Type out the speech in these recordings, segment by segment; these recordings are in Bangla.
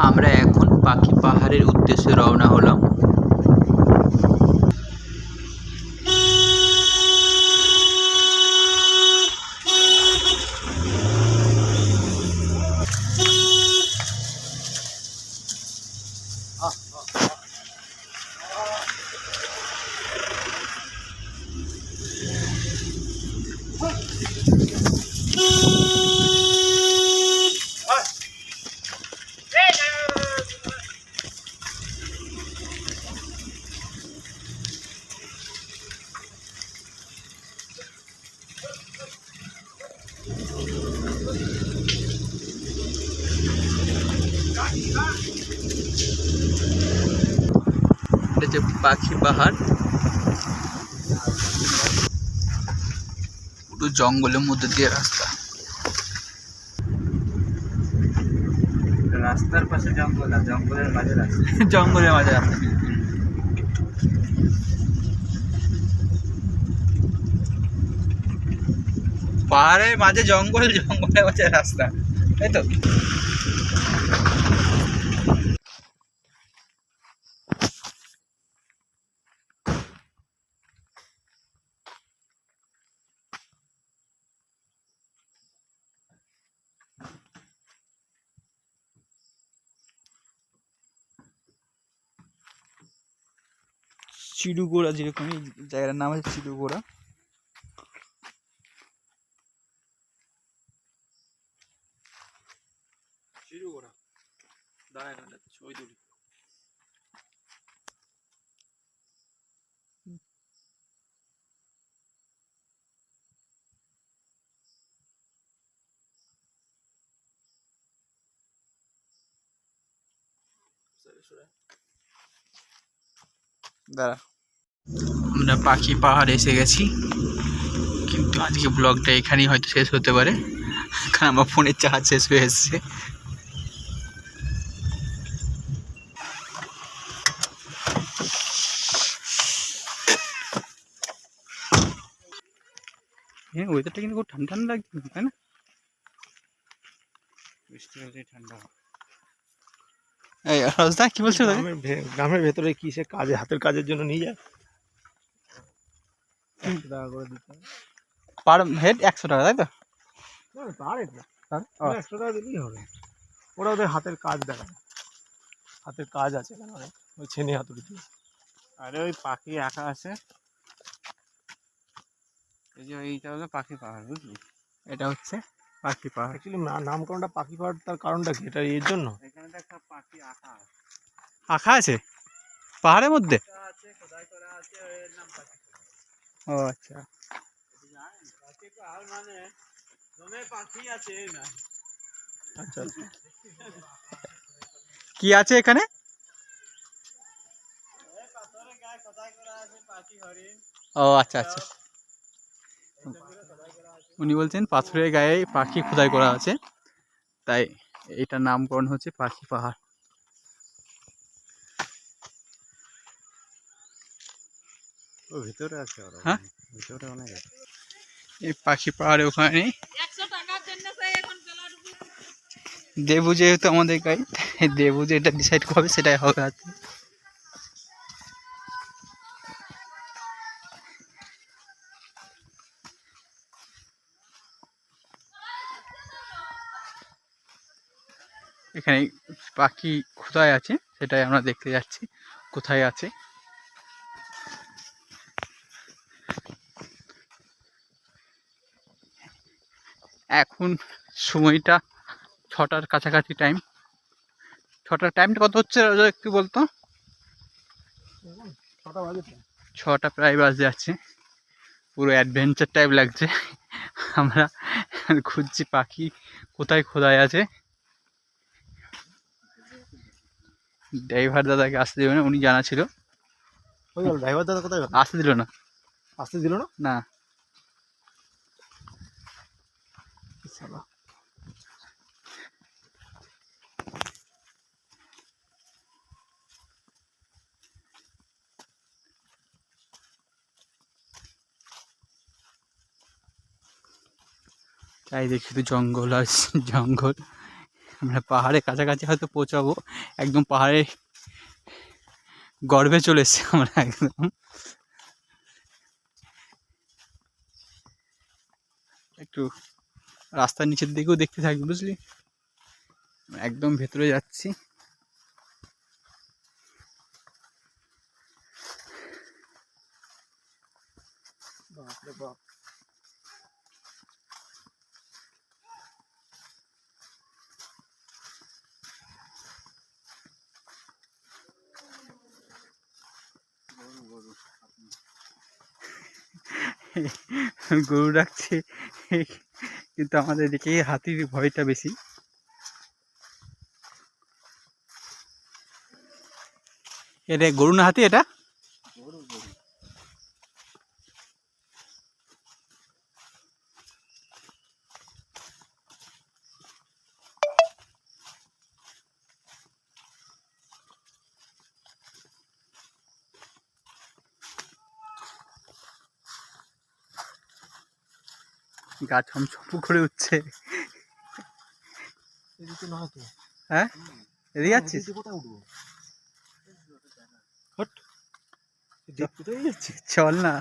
আমরা এখন পাখি পাহাড়ের উদ্দেশ্যে রওনা হলাম। এটা যে পাখি পাহাড়, পুরো জঙ্গলের মধ্যে দিয়ে রাস্তা। রাস্তার পাশে জঙ্গল আর জঙ্গলের মাঝে রাস্তা। জঙ্গলের মাঝে রাস্তা। পাহাড়ের মাঝে জঙ্গল, জঙ্গলের মাঝে রাস্তা, তাই তো? চিড়ুগোড়া, যেরকম এই জায়গাটার নাম হচ্ছে চিড়ুগোড়া। চিড়ুগোড়া দাঁড়ায় না, ওই দূরে। দাঁড়া, আমরা পাখি পাহাড় এসে গেছি, কিন্তু আজকে ব্লগটা এখানেই হয়তো শেষ হতে পারে, কারণ আমার ফোনের চার্জ শেষ হয়ে এসছে। হ্যাঁ, ওয়েদারটা কিন্তু খুব ঠান্ডা ঠান্ডা লাগছে, তাই না? বৃষ্টি হলে ঠান্ডা হয়। এই রজদা কি বলছো? গ্রামের ভেতরে কি সে কাজে, হাতের কাজের জন্য নিয়ে যায়। 100 টাকা করে দিতে হবে পার হেড, 100 টাকা, তাই তো? পার হেড না, 100 টাকা দিলেই হবে। ওরা ওদের হাতের কাজ দেখায়, হাতের কাজ আছে কেন, ওই ছেনে হাতুড়ি দিয়ে। আরে ওই পাখি আঁকা আছে, এই যে এইটা হলো পাখি পাহাড়, বুঝলি? এটা হচ্ছে পাখি পাহাড়। অ্যাকচুয়ালি নামকরণটা পাখি পাহাড়, তার কারণটা কি? এটা এর জন্য এখানে একটা পাখি আঁকা আছে। আঁকা আছে পাহাড়ের মধ্যে? আছে, খোদাই করা আছে, এর নাম পাখি। ও আচ্ছা, পাখি পাহাড় মানে জমে পাখি আছে না। আচ্ছা, কি আছে এখানে? পাথরের গায়ে খোদাই করা আছে, পাখি, হরিণ। ও আচ্ছা আচ্ছা, উনি বলছেন পাথরের গায়ে পাখি খোদাই করা আছে, তাই এটার নামকরণ হচ্ছে পাখি পাহাড়। ও ভিতরে আছে, হ্যাঁ, ভিতরে অনেক আছে। এই পাখি পাহাড়ে ওখানে দেবু যেহেতু আমাদের গাইড, দেবু যেটা ডিসাইড করবে সেটাই হবে। এখানে পাখি কোথায় আছে সেটাই আমরা দেখতে যাচ্ছি, কোথায় আছে। এখন সময়টা 6টার কাছাকাছি টাইম। 6টার টাইমটা কত হচ্ছে একটু বলতো? 6টা বাজে, 6টা প্রায় বাজে যাচ্ছে। পুরো অ্যাডভেঞ্চার টাইপ লাগছে। আমরা খুঁজছি পাখি কোথায় খোদাই আছে। ড্রাইভার দাদাকে আসতে দেবে না, উনি জানা ছিল। ওই গেল ড্রাইভার দাদা, কোথায় গেল? আসতে দিল না। আসতে দিল না? না, শালা। চারিদিকে শুধু জঙ্গল আর জঙ্গল। আমরা পাহাড়ের কাছাকাছি হয়তো পৌঁছাবো, একদম পাহাড়ের গর্ভে চলে এসছি আমরা একদম। একটু রাস্তার নিচের দিকেও দেখতে থাকবি বুঝলি, একদম ভেতরে যাচ্ছি। গরু ডাকছে, কিন্তু আমাদের এদিকে হাতির ভয়টা বেশি। এটা গরু না হাতি? এটা গা ছমছম করে উঠছে। হ্যাঁ, এদিকে যাচ্ছিস? চল না।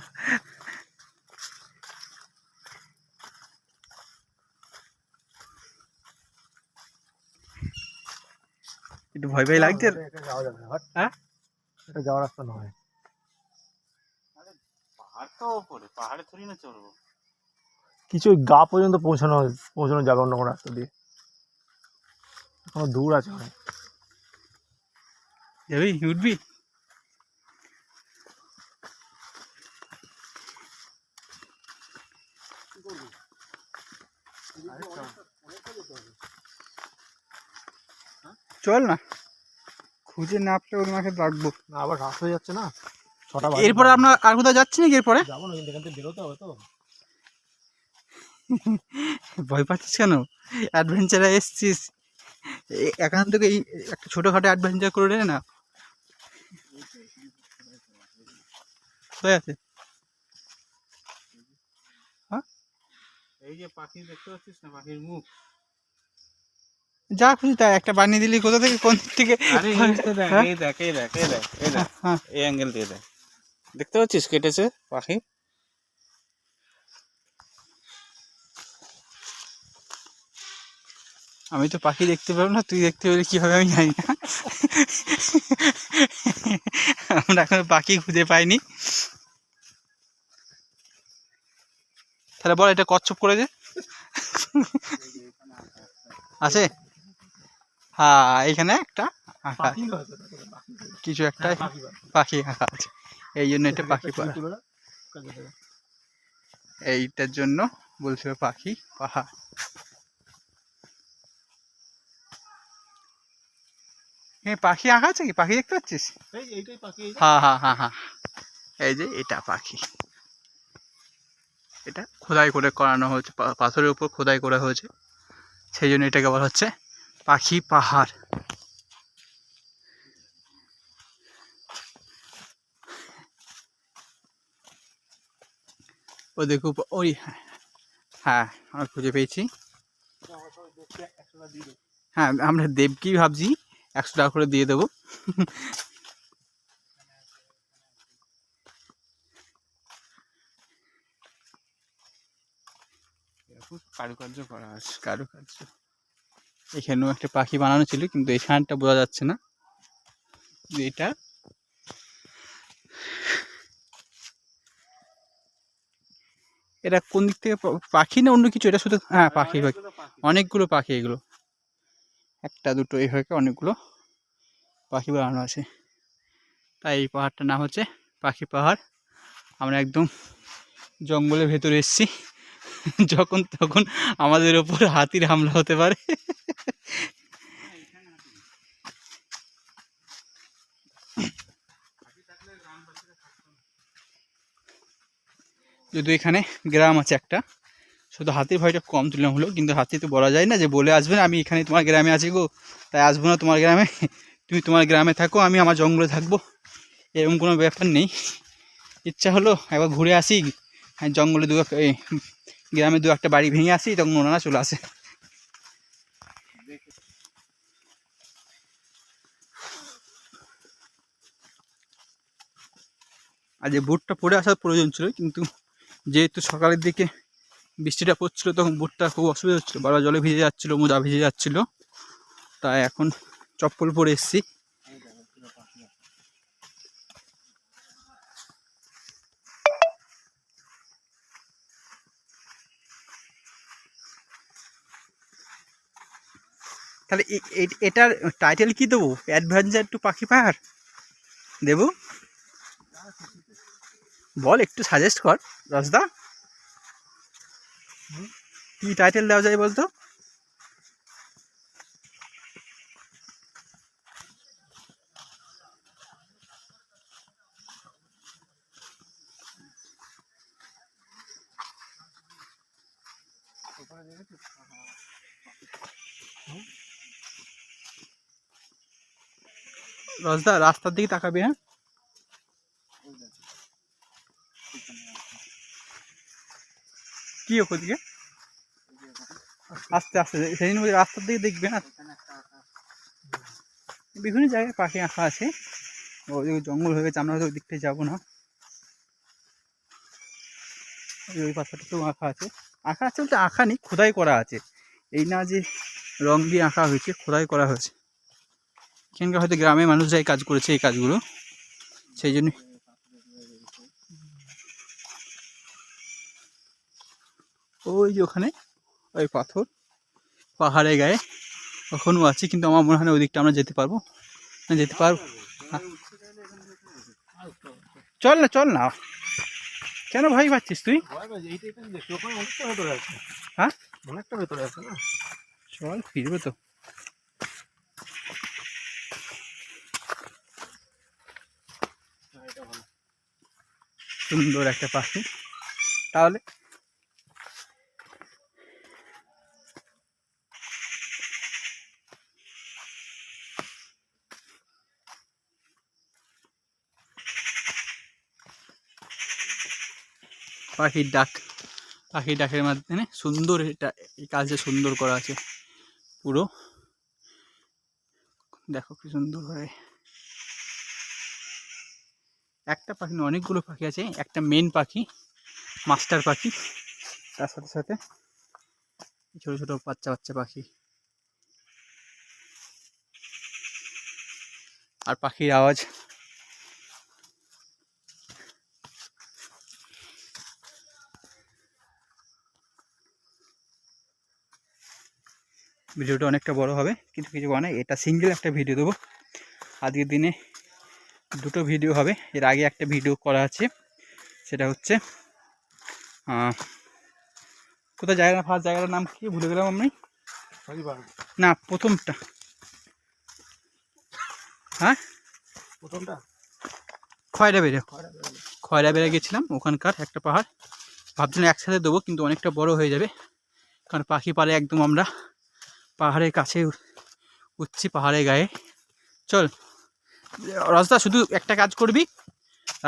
একটু ভয় ভয় লাগছে। হ্যাঁ, এটা যাওয়ার রাস্তা নয়। পাহাড় তো ওপরে, পাহাড়ে থরি না চড়বো। কিছু গা পর্যন্ত পৌঁছানো যাবে অন্য কোনো রাস্তা দিয়ে, এখনো দূর আছে অনেক। যাবি, উঠবি? চল না, খুঁজে না পেলে ওর মাকে রাখবো না, আবার রাত হয়ে যাচ্ছে না, 6টা। এরপরে আমরা আর কোথাও যাচ্ছি নাকি? এরপরে যাবো না, কিন্তু এখান থেকে বেরোতে হবে তো। ভয় পাচ্ছিস কেন? অ্যাডভেঞ্চারে এসছিস, এখান থেকে এই একটা ছোটোখাটো অ্যাডভেঞ্চার করে নে না। কোথায় আছে? হ্যাঁ, এই যে পাখি দেখতে পাচ্ছিস না, পাখির মুখ। যা খুশি তাই একটা বানিয়ে দিলি, কোথা থেকে কোন দিক থেকে? আরে এই দেখ, এই দেখ, এই দেখ, এই দেখ, হ্যাঁ, এই অ্যাঙ্গেল দিয়ে দেখ, দেখতে পাচ্ছিস কেটেছে পাখি। আমি তো পাখি দেখতে পারবো না, তুই দেখতে পেলে কি হবে আমি জানি না। আমরা এখন পাখি খুঁজে পাইনি। তাহলে বল, এটা কচ্ছপ করে যে আছে। হ্যাঁ, এইখানে একটা আঁকা কিছু একটা পাখি আঁকা আছে, এই জন্য এটা পাখি পাহাড়। এইটার জন্য বলছিল পাখি পাহাড়। হ্যাঁ, পাখি আঁকা আছে কি? পাখি দেখতে পাচ্ছিস? হ্যাঁ হ্যাঁ হ্যাঁ হ্যাঁ, এই যে এটা পাখি। এটা খোদাই করে করানো হয়েছে, পাথরের উপর খোদাই করা হয়েছে, সেই জন্য এটাকে বলা হচ্ছে পাখি পাহাড়। ও দেখো ওই, হ্যাঁ আমরা খুঁজে পেয়েছি। হ্যাঁ, আমরা দেবকেই ভাবছি 100 টাকা করে দিয়ে দেবো। কারুকার্য করা আছে, কারুকার্য। এখানেও একটা পাখি বানানো ছিল, কিন্তু এখানটা বোঝা যাচ্ছে না। এটা এটা কোন দিক থেকে পাখি না অন্য কিছু? এটা শুধু হ্যাঁ পাখি, পাখি অনেকগুলো পাখি, এগুলো একটা দুটো এইভাবে অনেকগুলো পাখি বানানো আছে। তাই এই পাহাড়টার নাম হচ্ছে পাখি পাহাড়। আমরা একদম জঙ্গলের ভেতরে এসেছি, যখন তখন আমাদের ওপর হাতির হামলা হতে পারে। যদি এখানে গ্রাম আছে একটা, শুধু হাতির ভয়টা কম তুলনামূলক, কিন্তু হাতি তো বলা যায় না যে বলে আসবে না আমি এখানে তোমার গ্রামে আছি গো, তাই আসবো না তোমার গ্রামে, তুমি তোমার গ্রামে থাকো, আমি আমার জঙ্গলে থাকবো, এরকম কোনো ব্যাপার নেই। ইচ্ছা হলো একবার ঘুরে আসি, জঙ্গলে গ্রামে 2-1টা বাড়ি ভেঙে আসি, তখন ওনারা চলে আসে। আর যে বুটটা পরে আসার প্রয়োজন ছিল, কিন্তু যেহেতু সকালের দিকে বৃষ্টিটা পড়ছিল তখন বুটটা খুব অসুবিধা হচ্ছিলো, বারবার জলে ভিজে যাচ্ছিলো, মোজা ভিজে যাচ্ছিলো, তাই এখন চপ্পল পরে এসেছি। তাহলে এটার টাইটেল কি দেবো? অ্যাডভেঞ্চার টু পাখি পাহাড় দেবো? বল, একটু সাজেস্ট কর রসদা, কি টাইটেল দেওয়া যায় বলতো? রসদা রাস্তার দিকে তাকাবি, হ্যাঁ? কি ওদিকে আস্তে আস্তে সেদিন বলি রাস্তার দিকে দেখবে না, বিভিন্ন জায়গায় পাখি আঁকা আছে, ওই জঙ্গল হয়ে গেছে, আমরা হয়তো ওই দিকটায় যাবো না। ওই পাথরটাতেও আঁকা আছে, আঁকা আছে বলতে আঁকা নেই, খোদাই করা আছে, এই না যে রং দিয়ে আঁকা হয়েছে, খোদাই করা হয়েছে। এখানকার হয়তো গ্রামের মানুষরাই কাজ করেছে এই কাজগুলো, সেই জন্য। ওই যে ওখানে ওই পাথর পাহাড়ে গায়ে এখনও আছে, কিন্তু আমার মনে হয় না ওই দিকটা আমরা যেতে পারবো না, যেতে পারবো। চল না, চল না, কেন ভয় পাচ্ছিস তুই? হ্যাঁ, অনেকটা ভেতরে আছে না, চল ফিরবে তো। সুন্দর একটা পাখি। তাহলে পাখির ডাক, পাখির ডাকের মাধ্যমে সুন্দর, এটা এই কাজটা সুন্দর করা আছে পুরো, দেখো কি সুন্দর হয়। একটা পাখি না, অনেকগুলো পাখি আছে, একটা মেন পাখি মাস্টার পাখি, তার সাথে সাথে ছোট ছোট বাচ্চা বাচ্চা পাখি, আর পাখির আওয়াজ। ভিডিওটা অনেকটা বড় হবে, কিন্তু কিছু মানে এটা সিঙ্গেল একটা ভিডিও দেবো। আজকের দিনে দুটো ভিডিও হবে, এর আগে একটা ভিডিও করা আছে, সেটা হচ্ছে কোথায় জায়গা, ফার্স্ট জায়গাটার নাম কি ভুলে গেলাম আমি। না, প্রথমটা, হ্যাঁ প্রথমটা খয়রা বেড়ে গেছিলাম, ওখানকার একটা পাহাড়, ভাবছিলাম একসাথে দেবো কিন্তু অনেকটা বড় হয়ে যাবে, কারণ পাখি পাড়ে একদম আমরা পাহাড়ের কাছে উঠছি, পাহাড়ের গায়ে। চল রসদা, শুধু একটা কাজ করবি,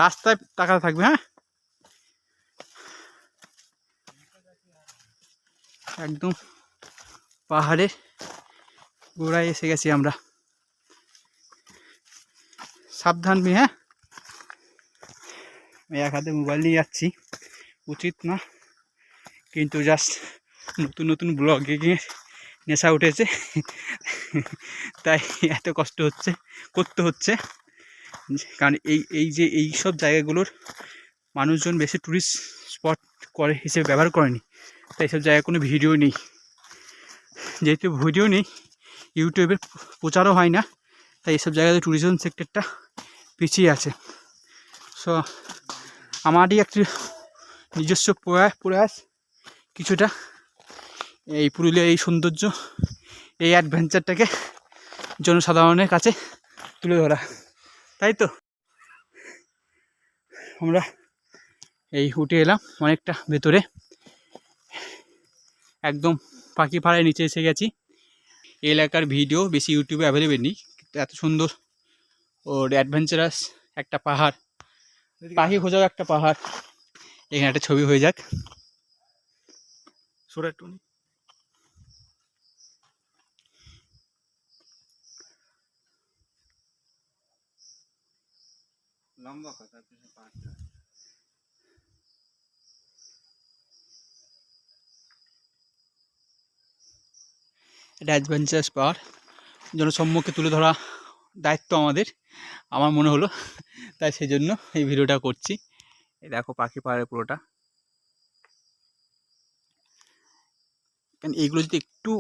রাস্তায় তাকাতে থাকবে, হ্যাঁ? একদম পাহাড়ের গোড়ায় এসে গেছি আমরা, সাবধান বি, হ্যাঁ? এক হাতে মোবাইল নিয়ে যাচ্ছি, উচিত না, কিন্তু জাস্ট নতুন নতুন ব্লগে গিয়ে নেশা উঠেছে, তাই এত কষ্ট করতে হচ্ছে, কারণ এই সব জায়গাগুলোর মানুষজন বেশি ট্যুরিস্ট স্পট করে হিসেবে ব্যবহার করেনি, তাই এইসব জায়গায় কোনো ভিডিও নেই, যেহেতু ভিডিও নেই ইউটিউবের প্রচারও হয় না, তাই এইসব জায়গাতে ট্যুরিজম সেক্টরটা পিছিয়ে আছে। সো আমারই একটি নিজস্ব প্রয়াস কিছুটা এই পুরুলিয়ার এই সৌন্দর্য, এই অ্যাডভেঞ্চারটাকে জনসাধারণের কাছে তুলে ধরা, তাই তো। আমরা এই উঠে এলাম অনেকটা ভেতরে, একদম পাখি পাড়ায় নিচে এসে গেছি। এই এলাকার ভিডিও বেশি ইউটিউবে অ্যাভেলেবেল নেই, কিন্তু এত সুন্দর ওর অ্যাডভেঞ্চারাস একটা পাহাড়, পাখি খোঁজাও একটা পাহাড়, এখানে একটা ছবি হয়ে যাক। লম্বা কথা পাহাড়টা। এটা অ্যাডভেঞ্চারাস পাহাড়, জনসম্মুখে তুলে ধরা দায়িত্ব আমাদের, আমার মনে হলো, তাই সেই জন্য এই ভিডিওটা করছি। এই দেখো পাখি পাহাড়ের পুরোটা। কারণ এইগুলো যদি একটু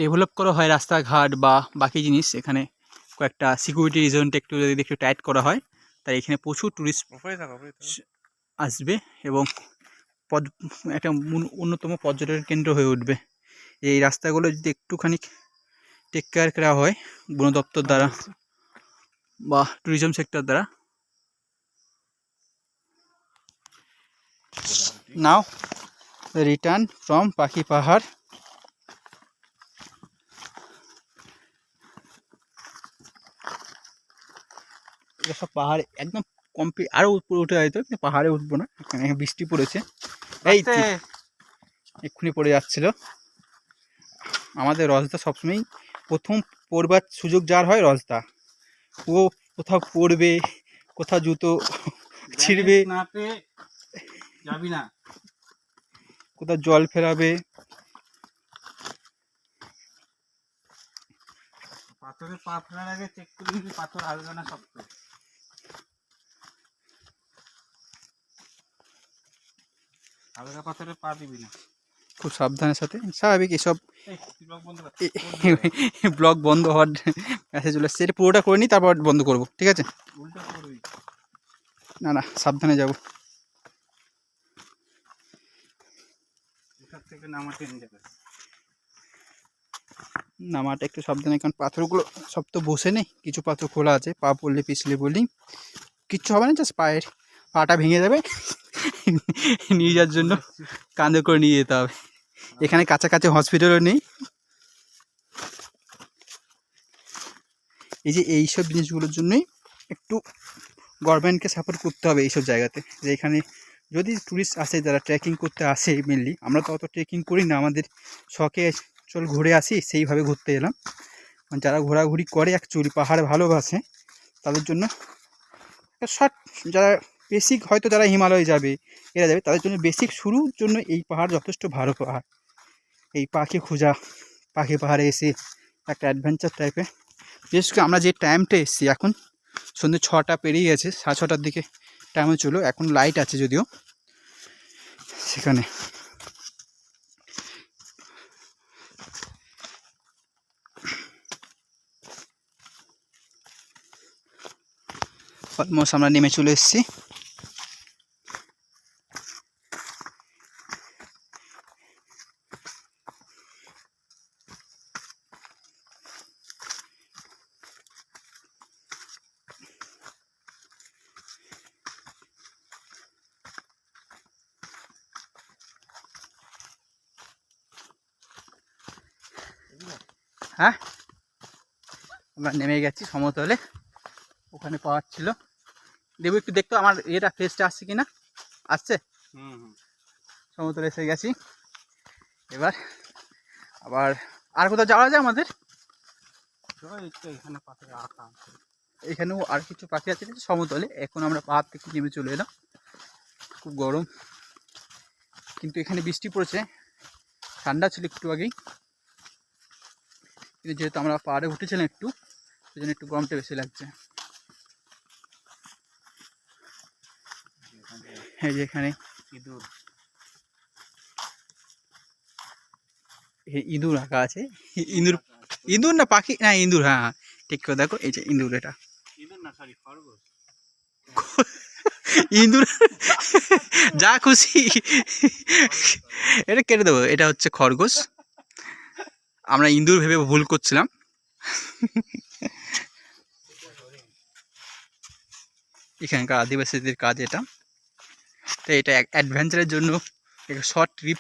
ডেভেলপ করা হয়, রাস্তাঘাট বা বাকি জিনিস, এখানে কয়েকটা সিকিউরিটি রিজনটা একটু যদি একটু টাইট করা হয়, তাই এখানে প্রচুর ট্যুরিস্ট আসবে এবং একটা অন্যতম পর্যটন কেন্দ্র হয়ে উঠবে। এই রাস্তাগুলো যদি একটুখানি টেক কেয়ার করা হয় বন দপ্তর দ্বারা বা ট্যুরিজম সেক্টর দ্বারা। নাও রিটার্ন ফ্রম পাখি পাহাড়। এটা সব পাহাড়ে একদম কমপ্লিট, আরও উপরে উঠে হয়তো, কিন্তু পাহাড়ে উঠবো না, এখানে বৃষ্টি পড়েছে, এই এক্ষুনি পড়ে যাচ্ছিল। আমাদের রজদা সবসময়ই প্রথম পড়বার সুযোগ যার হয় রজদা, ও কোথাও পড়বে, কোথাও জুতো ছিঁড়বে, না পেয়ে যাবি না, কোথাও জল ফেরাবে। পাথরে পা ফেলার আগে চেক করে নিবি পাথর আসবে না শক্ত। হালকা পাথরে পা দিবি না, খুব সাবধানের সাথে, স্বাভাবিক এসব ব্লগ বন্ধ কর। ব্লগ বন্ধ হওয়ার মেসেজ চলে এসছে। এটা পুরোটা করে নিই, তারপর বন্ধ করব, ঠিক আছে? উল্টো করবি না না, সাবধানে যাব। এখান থেকে নামাতে নিয়ে যাবে। নামাটা একটু সাবধানে, কারণ পাথরগুলো সব তো বসে নেই, কিছু পাথর খোলা আছে, পা পড়লে পিছলে বলি কিচ্ছু হবে না, জাস্ট পাটা ভেঙে যাবে। নিয়ে যাওয়ার জন্য কাঁধে করে নিয়ে যেতে হবে। এখানে কাছাকাছি হসপিটালও নেই। এই যে এইসব জিনিসগুলোর জন্যই একটু গভর্নমেন্টকে সাপোর্ট করতে হবে এইসব জায়গাতে, যে এখানে যদি ট্যুরিস্ট আসে, যারা ট্রেকিং করতে আসে মেনলি, আমরা তো অত ট্রেকিং করি না, আমাদের শখে চল ঘুরে আসি, সেইভাবে ঘুরতে এলাম। যারা ঘোরাঘুরি করে অ্যাকচুয়ালি পাহাড় ভালোবাসে, তাদের জন্য শর্ট, যারা বেসিক হয়তো যারা হিমালয় যাবে, এরা যাবে, তাদের জন্য বেসিক শুরুর জন্য এই পাহাড় যথেষ্ট ভালো পাহাড়। এই পাখি খোঁজা, পাখি পাহাড়ে এসে একটা অ্যাডভেঞ্চার টাইপের। বিশেষ করে আমরা যে টাইমটা এসেছি, এখন সন্ধ্যে 6টা পেরিয়ে গেছে, 6:30 দিকে টাইমে চলো, এখন লাইট আছে যদিও সেখানে। অলমোস্ট আমরা নেমে চলে এসেছি। হ্যাঁ, আমরা নেমে গেছি সমতলে। ওখানে পাওয়ার ছিল, দেবো একটু দেখতো আমার এটা ফেসটা আসছে কিনা। আসছে, সমতলে এসে গেছি। এবার আবার আর কোথাও যাওয়া যায় আমাদের? এখানে পাথরে আঁকা, এখানেও আর কিছু পাখি আছে সমতলে। এখন আমরা পাহাড় থেকে নেমে চলে এলাম, খুব গরম, কিন্তু এখানে বৃষ্টি পড়েছে, ঠান্ডা ছিল একটু আগেই, কিন্তু যেহেতু আমরা পাহাড়ে উঠেছিলাম একটু, সেই জন্য একটু গরমটা বেশি লাগছে। এই যে এখানে ইঁদুর, ইঁদুর আঁকা আছে। ইঁদুর, ইঁদুর না পাখি, না ইঁদুর, হ্যাঁ হ্যাঁ ঠিক করে দেখো, এই যে ইঁদুর, এটা ইঁদুর না সরি খরগোশ। ইঁদুর যা খুশি এটা কেটে দেবো, এটা হচ্ছে খরগোশ, আমরা ইঁদুর ভেবে ভুল করছিলাম। এখানকার আদিবাসীদের কাজ এটা, তো এটা অ্যাডভেঞ্চারের জন্য একটা শর্ট ট্রিপ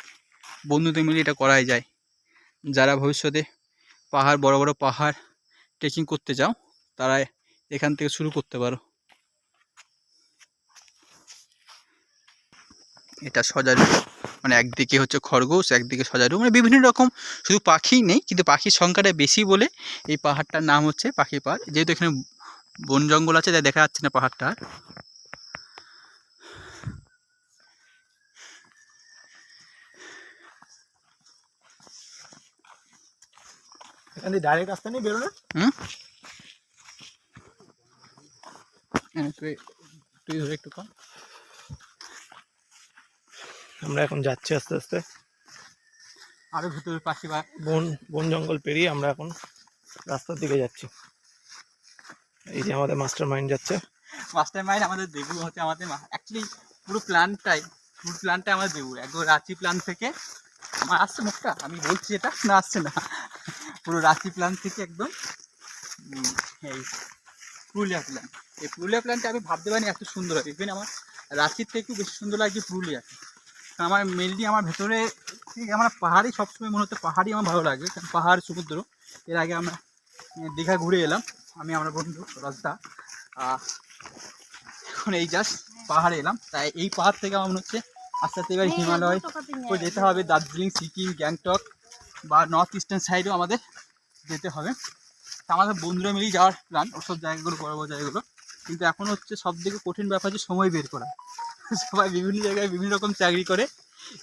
বন্ধুদের মিলে এটা করাই যায়। যারা ভবিষ্যতে পাহাড়, বড় বড় পাহাড় ট্রেকিং করতে যাও, তারা এখান থেকে শুরু করতে পারো। এটা সজারু, মানে একদিকে হচ্ছে খরগোশ, একদিকে সজারু, মানে বিভিন্ন রকম, শুধু পাখি নেই, কিন্তু পাখির সংখ্যাটা বেশি বলে এই পাহাড়টার নাম হচ্ছে পাখি পাহাড়। যেহেতু এখানে বন জঙ্গল আছে, তাই দেখা যাচ্ছে না পাহাড়টা। এখান দিয়ে ডাইরেক্ট রাস্তা নেই বেরোনো? তুই ধরে একটু কম। আমরা এখন যাচ্ছি আস্তে আস্তে আরো ভিতরে পাখি বা বন জঙ্গল পেরিয়ে আমরা এখন রাস্তার দিকে যাচ্ছি। এই যে আমাদের মাস্টার মাইন্ড যাচ্ছে। মাস্টার মাইন্ড আমাদের দেবু হচ্ছে, আমাদের অ্যাকচুয়ালি পুরো প্ল্যানটাই আমাদের দেবুর। একদম রাঁচি প্ল্যান থেকে আমার আসছে মুখটা, আমি বলছি এটা না আসছে না, পুরো রাঁচি প্ল্যান থেকে একদম এই পুরুলিয়া প্ল্যান। এই পুরুলিয়া প্ল্যানটা আমি ভাবতে পারিনি এত সুন্দর হয়। ইভেন আমার রাঁচির থেকেও বেশি সুন্দর লাগছে পুরুলিয়াতে। আমার মেনলি আমার ভেতরে আমার পাহাড়ই সবসময় মনে হচ্ছে, পাহাড়ই আমার ভালো লাগে, কারণ পাহাড় সমুদ্র। এর আগে আমরা দীঘা ঘুরে এলাম, আমার বন্ধু রাজদা। এখন এই জাস্ট পাহাড়ে এলাম, তাই এই পাহাড় থেকে আমার মনে হচ্ছে আস্তে আস্তে এবার হিমালয় যেতে হবে, দার্জিলিং, সিকিম, গ্যাংটক বা নর্থ ইস্টার্ন সাইডেও আমাদের যেতে হবে। তা আমাদের বন্ধুরা মিলেই যাওয়ার প্ল্যান ওসব জায়গাগুলো, বড় বড় জায়গাগুলো। কিন্তু এখন হচ্ছে সব থেকে কঠিন ব্যাপার হচ্ছে সময় বের করা। সবাই বিভিন্ন জায়গায় বিভিন্ন রকম চাকরি করে,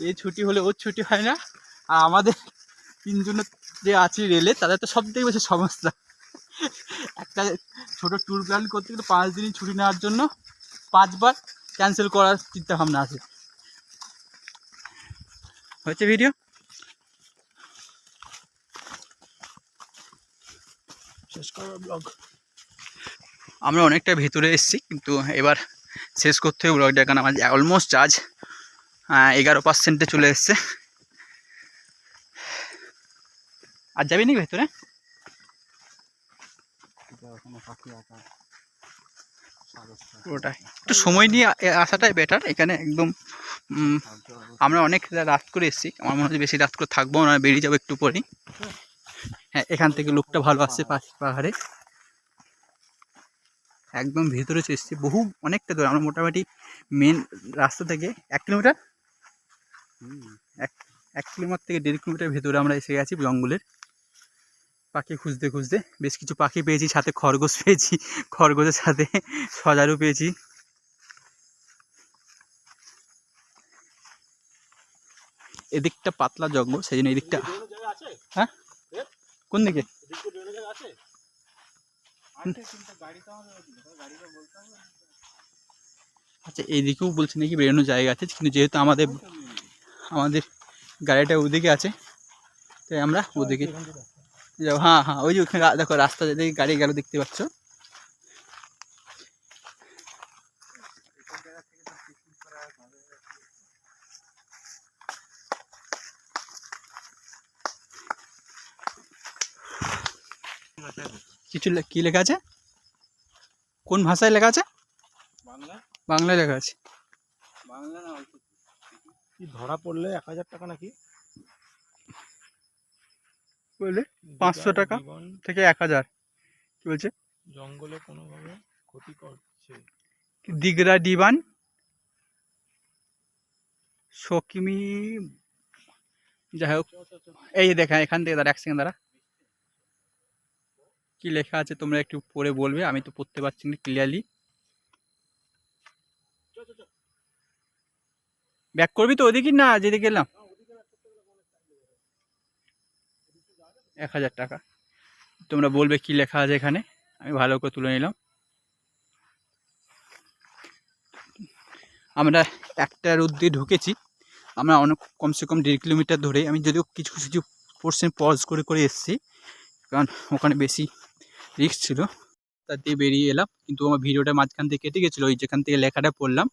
এই ছুটি হলে ওর ছুটি হয় না। আর আমাদের তিনজনের যে আছি রেলে, তাদের তো সব থেকে বেশি সমস্যা। একটা ছোটো ট্যুর প্ল্যান করতে গেলে 5 দিনই ছুটি নেওয়ার জন্য 5 বার ক্যান্সেল করার চিন্তা ভাবনা আছে। হচ্ছে ভিডিও শেষ করার ব্লগ। আমরা অনেকটা ভেতরে এসেছি, কিন্তু এবার শেষ করতে হবে ব্লগটা, কারণ আমার অলমোস্ট চার্জ 11% চলে এসছে। আর যাবি নাকি ভেতরে? ওটাই একটু সময় নিয়ে আসাটাই বেটার এখানে একদম। আমরা অনেক রাত করে এসেছি, আমার মনে হচ্ছে বেশি রাত করে থাকবো না, বেরিয়ে যাবো একটু পরেই। হ্যাঁ, এখান থেকে লোকটা ভালো আসছে পাহাড়ে, একদম ভেতরে এসেছি বহু অনেকটা দূর। আমরা মোটামুটি মেন রাস্তা থেকে 1 কিলোমিটার, 1 কিলোমিটার থেকে 1.5 কিলোমিটার ভেতরে আমরা এসে গেছি জঙ্গলের। পাখি খুঁজতে খুঁজতে বেশ কিছু পাখি পেয়েছি, সাথে খরগোশ পেয়েছি, খরগোশের সাথে সজারু পেয়েছি। এদিকটা পাতলা জঙ্গল, সেই জন্য এদিকটা। হ্যাঁ, কোন দিকে? আচ্ছা, এইদিকেও বলছে নাকি বেরোনোর জায়গা আছে, কিন্তু যেহেতু আমাদের গাড়িটা ওদিকে আছে, তাই আমরা ওদিকে যাবো। হ্যাঁ হ্যাঁ, ওই যে ওখানে দেখো রাস্তা যেদিকে গাড়ি গেল দেখতে পাচ্ছ। কিছু কি লেখা আছে? কোন ভাষায় লেখা আছে? বাংলায় লেখা আছে। বাংলা না, কি ধরা পড়লে 1000 টাকা নাকি বললে? 500 টাকা থেকে 1000। কি বলছে? জঙ্গলে কোনোভাবে ক্ষতি করছে। দিগরা ডিবান সকিমি, যাই হোক। এই দেখা, এখান থেকে দাঁড়া, 1 সেকেন্ড দাঁড়া। কি লেখা আছে তোমরা একটু পড়ে বলবে, আমি তো পড়তে পারছি না ক্লিয়ারলি। ব্যাক করবি তো ওদিকে না যেদিকে গেলাম? 1000 টাকা। তোমরা বলবে কি লেখা আছে এখানে, আমি ভালো করে তুলে নিলাম। আমরা 1টার অবধি ঢুকেছি, আমরা অনেক কমসে কম 1.5 কিলোমিটার ধরে। আমি যদিও কিছু কিছু পোর্শন পজ করে করে এসেছি, কারণ ওখানে বেশি রিস্ক ছিল, তার দিয়ে বেরিয়ে এলাম। কিন্তু আমার ভিডিওটা মাঝখান থেকে কেটে গেছিলো, ওই যেখান থেকে লেখাটা পড়লাম।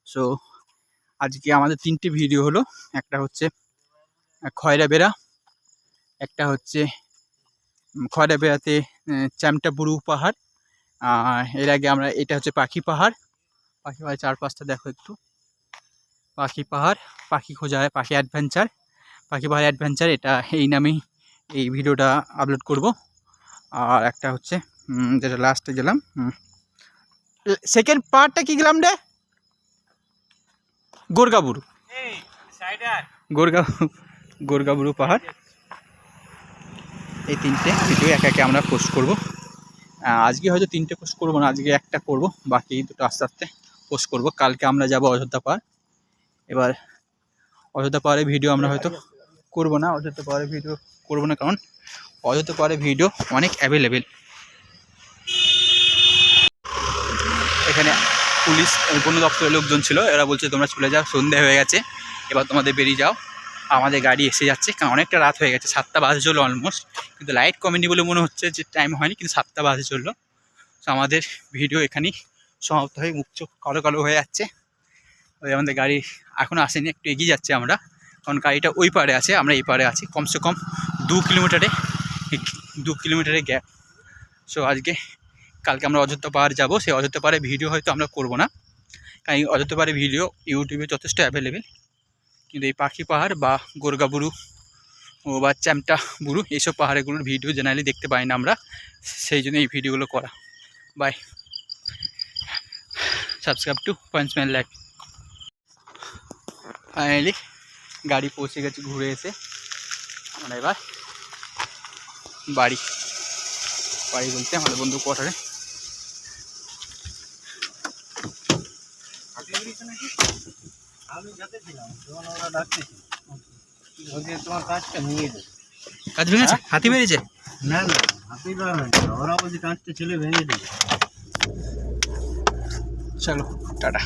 সো আজকে আমাদের 3টে ভিডিও হলো। একটা হচ্ছে খয়রা বেড়া, একটা হচ্ছে খয়রা বেড়াতে চ্যামটা বুরু পাহাড়, এর আগে আমরা এটা হচ্ছে পাখি পাহাড়। পাখি পাহাড় চারপাশটা দেখো একটু, পাখি পাহাড়, পাখি খোঁজা হয়, পাখি অ্যাডভেঞ্চার, পাখি পাহাড় অ্যাডভেঞ্চার, এটা এই নামেই এই ভিডিওটা আপলোড করব। আর একটা হচ্ছে যেটা লাস্টে গেলাম, সেকেন্ড পার্টটা কি গেলাম রে? গোরগাবুরু, গোরগাবুরু পাহাড়। এই 3টে ভিডিও একে একে আমরা পোস্ট করব। আজকে হয়তো 3টে পোস্ট করবো না, আজকে একটা করব, বাকি দুটো আস্তে আস্তে পোস্ট করব। কালকে আমরা যাব অযোধ্যা পাহাড়। এবার অযোধ্যা পাহাড়ের ভিডিও আমরা হয়তো করব না, অযোধ্যা পাহাড়ের ভিডিও করব না, কারণ অযোধ্যা পাহাড়ের ভিডিও অনেক অ্যাভেলেবেল। এখানে পুলিশ বন দপ্তরের লোকজন ছিল, এরা বলছে তোমরা চলে যাও, সন্ধে হয়ে গেছে, এবার তোমাদের বেরিয়ে যাও। আমাদের গাড়ি এসে যাচ্ছে, কারণ অনেকটা রাত হয়ে গেছে, 7টা বাজে চললো অলমোস্ট, কিন্তু লাইট কমেনি বলে মনে হচ্ছে যে টাইম হয়নি, কিন্তু 7টা বাজে চললো। তো আমাদের ভিডিও এখানেই সমাপ্ত হয়ে মুখ চোখ কালো কালো হয়ে যাচ্ছে। ওই আমাদের গাড়ি এখনও আসেনি, একটু এগিয়ে যাচ্ছে আমরা, কারণ গাড়িটা ওই পারে আছে, আমরা এই পারে আছি, কমসে কম 2 কিলোমিটারে গ্যাপ। সো আজকে কালকে আমরা অযোধ্যা পাহাড় যাবো, সেই অযোধ্যা পাহাড়ের ভিডিও হয়তো আমরা করবো না, কারণ অযোধ্যা পাহাড়ের ভিডিও ইউটিউবে যথেষ্ট অ্যাভেলেবেল, কিন্তু এই পাখি পাহাড় বা গোরগাবুরু ও বা চ্যামটা বুরু এইসব পাহাড়গুলোর ভিডিও জেনারেলি দেখতে পাই না আমরা, সেই জন্য এই ভিডিওগুলো করা। Bye, subscribe to Panchman life. Finally গাড়ি পৌঁছে গেছে ঘুরে এসে, আমরা এবার বাড়ি বলতে আমাদের বন্ধু কোয়ার্টারে। আমি যাতে ছিলাম তখন ওরা ডাকতেছিল, ওদের তোমার কাজটা নিয়ে দেবে। কাজ ভেঙেছে, হাতি মেরেছে? না না, হাতি ধরা হয়েছে, ওরা বলছে কাজটা ছেলে ভেঙে দেবে। চলো টাটা।